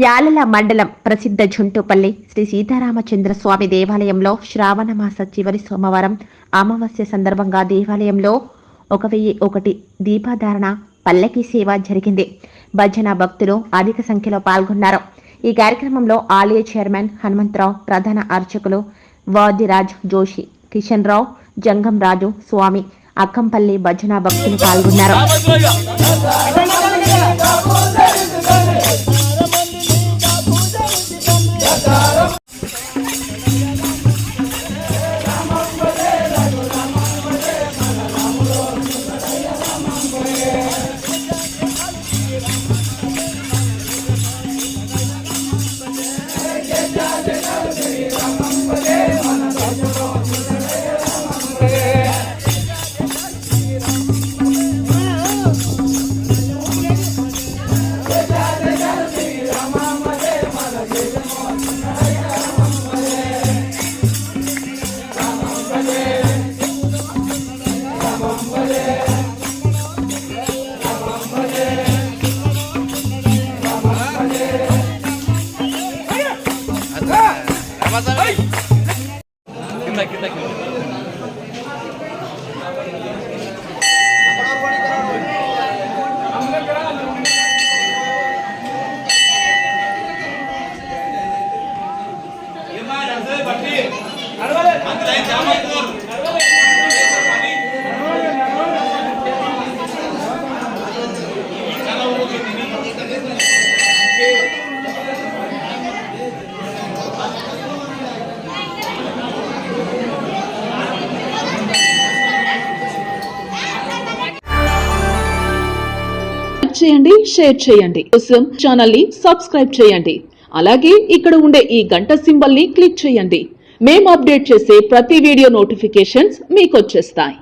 యాలల మండలం ప్రసిద్ధ జుంటుపల్లి శ్రీ సీతారామచంద్రస్వామి దేవాలయంలో శ్రావణమాస చివరి సోమవారం అమావాస్య సందర్భంగా దేవాలయంలో 1001 దీపాధారణ పల్లకి సేవ జరిగింది. భజన భక్తులు అధిక సంఖ్యలో పాల్గొన్నారు. ఈ కార్యక్రమంలో ఆలయ చైర్మన్ హనుమంతరావు, ప్రధాన అర్చకులు వాదిరాజ్ జోషి, కిషన్ రావు, జంగం రాజు స్వామి, అక్కంపల్లి భజన భక్తులు పాల్గొన్నారు. చేయండి, షేర్ చేయండి. కోసం ఛానల్ ని సబ్స్క్రైబ్ చేయండి. అలాగే ఇక్కడ ఉండే ఈ గంట సింబల్ ని క్లిక్ చేయండి. మేము అప్డేట్ చేసే ప్రతి వీడియో నోటిఫికేషన్స్ మీకు వచ్చేస్తాయి.